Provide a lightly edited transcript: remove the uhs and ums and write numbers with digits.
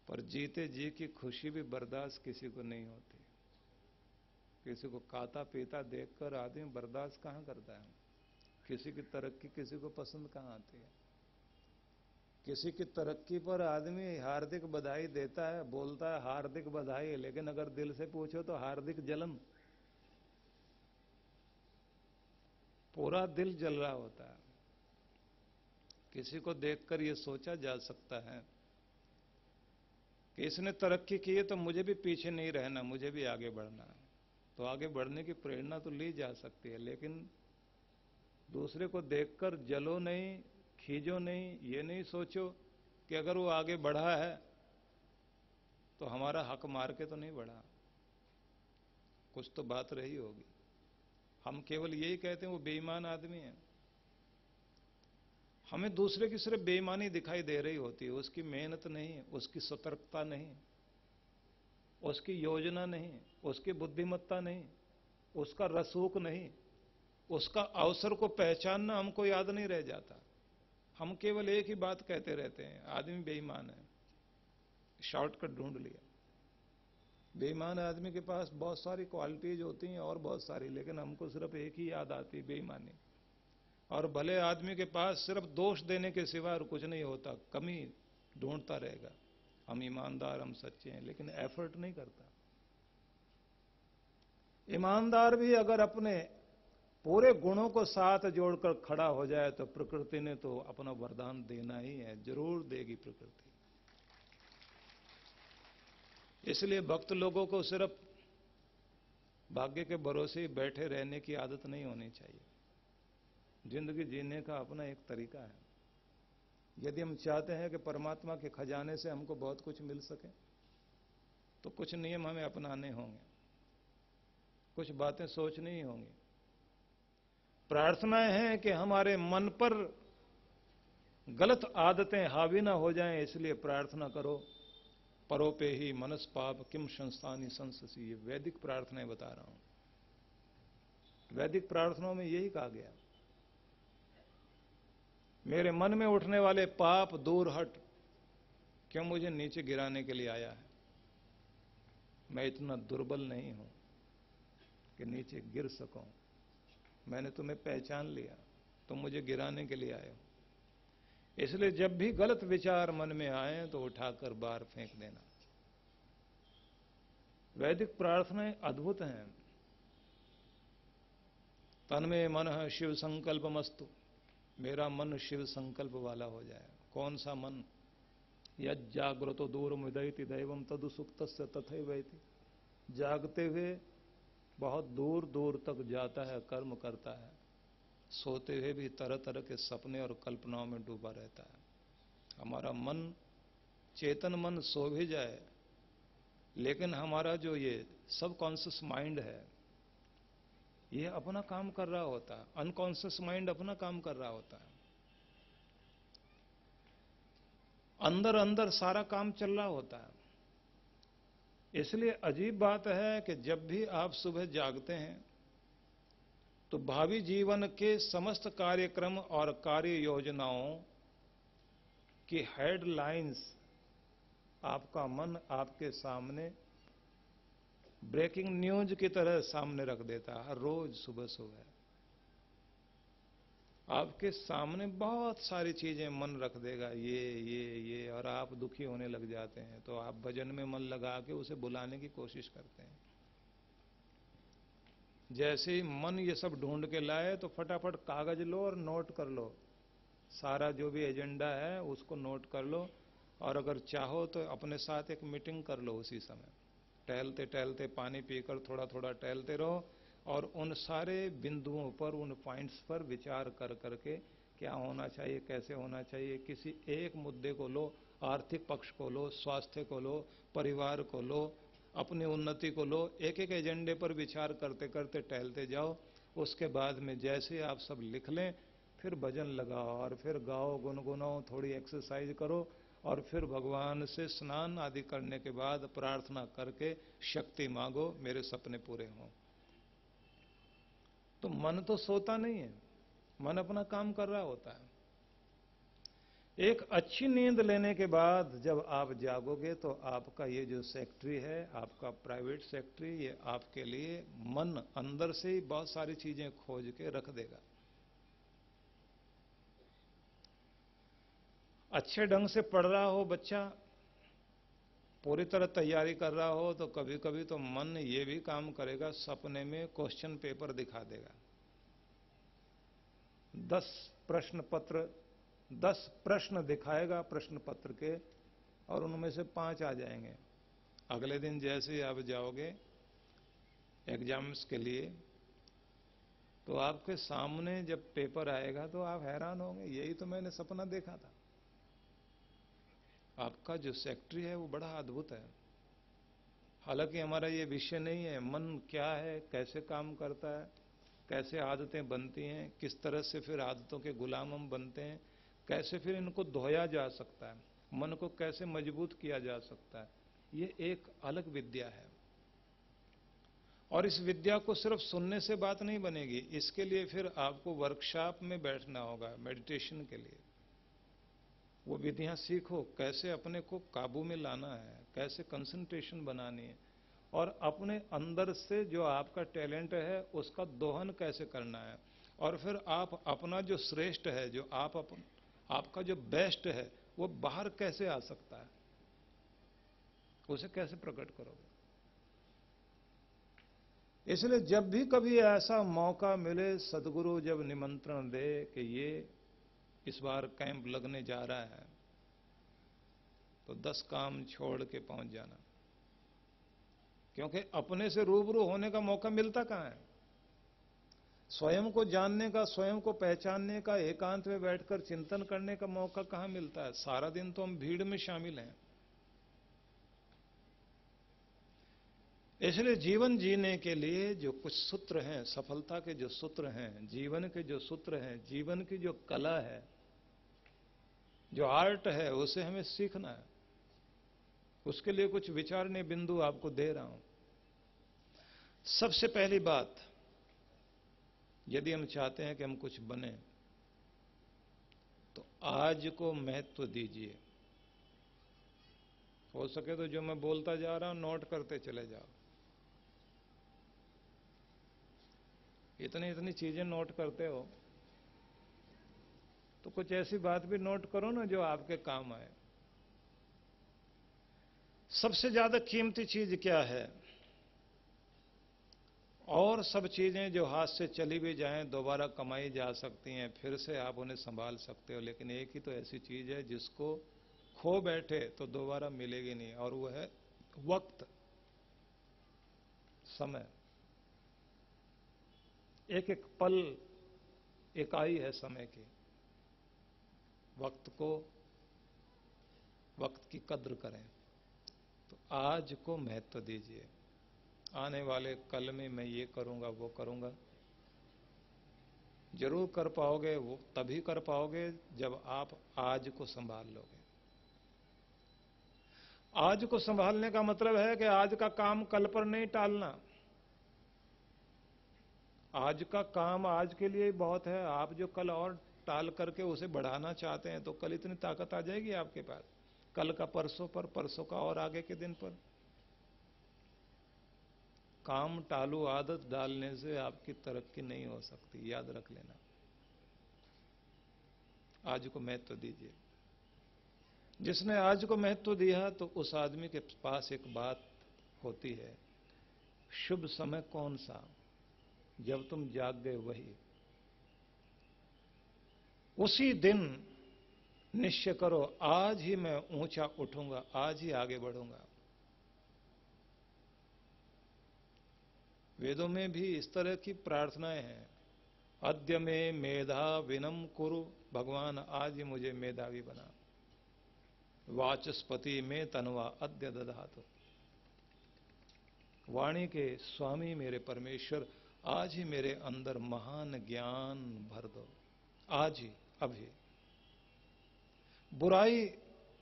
पर जीते जी की खुशी भी बर्दाश्त किसी को नहीं होती। किसी को खाता पीता देखकर आदमी बर्दाश्त कहां करता है? किसी की तरक्की किसी को पसंद कहां आती है? किसी की तरक्की पर आदमी हार्दिक बधाई देता है, बोलता है हार्दिक बधाई, लेकिन अगर दिल से पूछो तो हार्दिक जलन, पूरा दिल जल रहा होता है। किसी को देखकर यह सोचा जा सकता है कि इसने तरक्की की है तो मुझे भी पीछे नहीं रहना, मुझे भी आगे बढ़ना है। तो आगे बढ़ने की प्रेरणा तो ली जा सकती है, लेकिन दूसरे को देखकर जलो नहीं, खींचो नहीं, ये नहीं सोचो कि अगर वो आगे बढ़ा है तो हमारा हक मार के तो नहीं बढ़ा, कुछ तो बात रही होगी। हम केवल यही कहते हैं वो बेईमान आदमी है। हमें दूसरे की सिर्फ बेईमानी दिखाई दे रही होती है, उसकी मेहनत नहीं, उसकी सतर्कता नहीं, उसकी योजना नहीं, उसकी बुद्धिमत्ता नहीं, उसका रसूख नहीं, उसका अवसर को पहचानना हमको याद नहीं रह जाता। हम केवल एक ही बात कहते रहते हैं, आदमी बेईमान है, शॉर्टकट ढूंढ लिया। बेईमान आदमी के पास बहुत सारी क्वालिटीज होती हैं और बहुत सारी, लेकिन हमको सिर्फ एक ही याद आती, बेईमानी। और भले आदमी के पास सिर्फ दोष देने के सिवा और कुछ नहीं होता, कमी ढूंढता रहेगा, हम ईमानदार, हम सच्चे हैं, लेकिन एफर्ट नहीं करता। ईमानदार भी अगर अपने पूरे गुणों को साथ जोड़कर खड़ा हो जाए तो प्रकृति ने तो अपना वरदान देना ही है, जरूर देगी प्रकृति। इसलिए भक्त लोगों को सिर्फ भाग्य के भरोसे ही बैठे रहने की आदत नहीं होनी चाहिए। जिंदगी जीने का अपना एक तरीका है। यदि हम चाहते हैं कि परमात्मा के खजाने से हमको बहुत कुछ मिल सके तो कुछ नियम हमें अपनाने होंगे, कुछ बातें सोचनी ही होंगी। प्रार्थना है कि हमारे मन पर गलत आदतें हावी ना हो जाएं, इसलिए प्रार्थना करो, परोपे ही मनस पाप किम संस्थानी संससी। ये वैदिक प्रार्थनाएं बता रहा हूं। वैदिक प्रार्थनाओं में यही कहा गया, मेरे मन में उठने वाले पाप दूर हट, क्यों मुझे नीचे गिराने के लिए आया है? मैं इतना दुर्बल नहीं हूं कि नीचे गिर सकूं। मैंने तुम्हें पहचान लिया, तुम मुझे गिराने के लिए आए हो। इसलिए जब भी गलत विचार मन में आए तो उठाकर बाहर फेंक देना। वैदिक प्रार्थनाएं अद्भुत हैं। तन्मे मनः शिव संकल्पमस्तु, मेरा मन शिव संकल्प वाला हो जाए। कौन सा मन? यज्जाग्रतो दूरमुदयति दैवम तदु सुप्तस्य तथैवैति। जागते हुए बहुत दूर दूर तक जाता है, कर्म करता है, सोते हुए भी तरह तरह के सपने और कल्पनाओं में डूबा रहता है। हमारा मन, चेतन मन सो भी जाए, लेकिन हमारा जो ये सब कॉन्शियस माइंड है, ये अपना काम कर रहा होता है। अनकॉन्शियस माइंड अपना काम कर रहा होता है। अंदर अंदर सारा काम चल रहा होता है। इसलिए अजीब बात है कि जब भी आप सुबह जागते हैं तो भावी जीवन के समस्त कार्यक्रम और कार्य योजनाओं की हेडलाइंस आपका मन आपके सामने ब्रेकिंग न्यूज की तरह सामने रख देता है। हर रोज सुबह सुबह आपके सामने बहुत सारी चीजें मन रख देगा, ये, और आप दुखी होने लग जाते हैं। तो आप भजन में मन लगा के उसे बुलाने की कोशिश करते हैं। जैसे ही मन ये सब ढूंढ के लाए तो फटाफट कागज लो और नोट कर लो, सारा जो भी एजेंडा है उसको नोट कर लो। और अगर चाहो तो अपने साथ एक मीटिंग कर लो उसी समय, टहलते टहलते, पानी पीकर थोड़ा थोड़ा टहलते रहो और उन सारे बिंदुओं पर, उन पॉइंट्स पर विचार कर करके क्या होना चाहिए, कैसे होना चाहिए। किसी एक मुद्दे को लो, आर्थिक पक्ष को लो, स्वास्थ्य को लो, परिवार को लो, अपनी उन्नति को लो। एक एक एजेंडे पर विचार करते करते टहलते जाओ। उसके बाद में जैसे आप सब लिख लें, फिर भजन लगाओ और फिर गाओ, गुनगुनाओ, थोड़ी एक्सरसाइज करो और फिर भगवान से स्नान आदि करने के बाद प्रार्थना करके शक्ति मांगो, मेरे सपने पूरे हों। तो मन तो सोता नहीं है, मन अपना काम कर रहा होता है। एक अच्छी नींद लेने के बाद जब आप जागोगे तो आपका ये जो सेक्रेटरी है, आपका प्राइवेट सेक्रेटरी, ये आपके लिए मन अंदर से ही बहुत सारी चीजें खोज के रख देगा। अच्छे ढंग से पढ़ रहा हो बच्चा, पूरी तरह तैयारी कर रहा हो, तो कभी कभी तो मन ये भी काम करेगा, सपने में क्वेश्चन पेपर दिखा देगा। 10 प्रश्न पत्र, 10 प्रश्न दिखाएगा प्रश्न पत्र के, और उनमें से 5 आ जाएंगे। अगले दिन जैसे ही आप जाओगे एग्जाम्स के लिए, तो आपके सामने जब पेपर आएगा तो आप हैरान होंगे, यही तो मैंने सपना देखा था। आपका जो सेक्रेटरी है वो बड़ा अद्भुत है। हालांकि हमारा ये विषय नहीं है मन क्या है, कैसे काम करता है, कैसे आदतें बनती हैं, किस तरह से फिर आदतों के गुलाम हम बनते हैं, कैसे फिर इनको धोया जा सकता है, मन को कैसे मजबूत किया जा सकता है, ये एक अलग विद्या है। और इस विद्या को सिर्फ सुनने से बात नहीं बनेगी, इसके लिए फिर आपको वर्कशॉप में बैठना होगा मेडिटेशन के लिए। वो विधियां सीखो, कैसे अपने को काबू में लाना है, कैसे कंसंट्रेशन बनानी है, और अपने अंदर से जो आपका टैलेंट है उसका दोहन कैसे करना है, और फिर आप अपना जो श्रेष्ठ है, जो आपका जो बेस्ट है, वो बाहर कैसे आ सकता है, उसे कैसे प्रकट करोगे। इसलिए जब भी कभी ऐसा मौका मिले, सदगुरु जब निमंत्रण दे कि ये इस बार कैंप लगने जा रहा है, तो 10 काम छोड़ के पहुंच जाना, क्योंकि अपने से रूबरू होने का मौका मिलता कहां है। स्वयं को जानने का, स्वयं को पहचानने का, एकांत में बैठकर चिंतन करने का मौका कहां मिलता है। सारा दिन तो हम भीड़ में शामिल हैं। इसलिए जीवन जीने के लिए जो कुछ सूत्र हैं, सफलता के जो सूत्र हैं, जीवन के जो सूत्र हैं, जीवन की जो कला है, जो आर्ट है, उसे हमें सीखना है। उसके लिए कुछ विचारने बिंदु आपको दे रहा हूं। सबसे पहली बात, यदि हम चाहते हैं कि हम कुछ बने, तो आज को महत्व दीजिए। हो सके तो जो मैं बोलता जा रहा हूं नोट करते चले जाओ। इतनी इतनी चीजें नोट करते हो तो कुछ ऐसी बात भी नोट करो ना जो आपके काम आए। सबसे ज्यादा कीमती चीज क्या है? और सब चीजें जो हाथ से चली भी जाएं दोबारा कमाई जा सकती हैं, फिर से आप उन्हें संभाल सकते हो, लेकिन एक ही तो ऐसी चीज है जिसको खो बैठे तो दोबारा मिलेगी नहीं, और वो है वक्त, समय। एक एक पल इकाई है समय की। वक्त की कद्र करें, तो आज को महत्व दीजिए। आने वाले कल में मैं ये करूंगा, वो करूंगा, जरूर कर पाओगे। वो तभी कर पाओगे जब आप आज को संभाल लोगे। आज को संभालने का मतलब है कि आज का काम कल पर नहीं टालना। आज का काम आज के लिए बहुत है। आप जो कल और टाल करके उसे बढ़ाना चाहते हैं, तो कल इतनी ताकत आ जाएगी आपके पास, कल का परसों पर, परसों का और आगे के दिन पर। काम टालू आदत डालने से आपकी तरक्की नहीं हो सकती, याद रख लेना। आज को महत्व दीजिए। जिसने आज को महत्व दिया तो उस आदमी के पास एक बात होती है, शुभ समय कौन सा? जब तुम जाग गए वही। उसी दिन निश्चय करो, आज ही मैं ऊंचा उठूंगा, आज ही आगे बढ़ूंगा। वेदों में भी इस तरह की प्रार्थनाएं हैं। अद्य में मेधा विनम कुरु, भगवान आज ही मुझे मेधावी बना। वाचस्पति में तनवा अद्य दधातु, वाणी के स्वामी मेरे परमेश्वर आज ही मेरे अंदर महान ज्ञान भर दो, आज ही, अभी। बुराई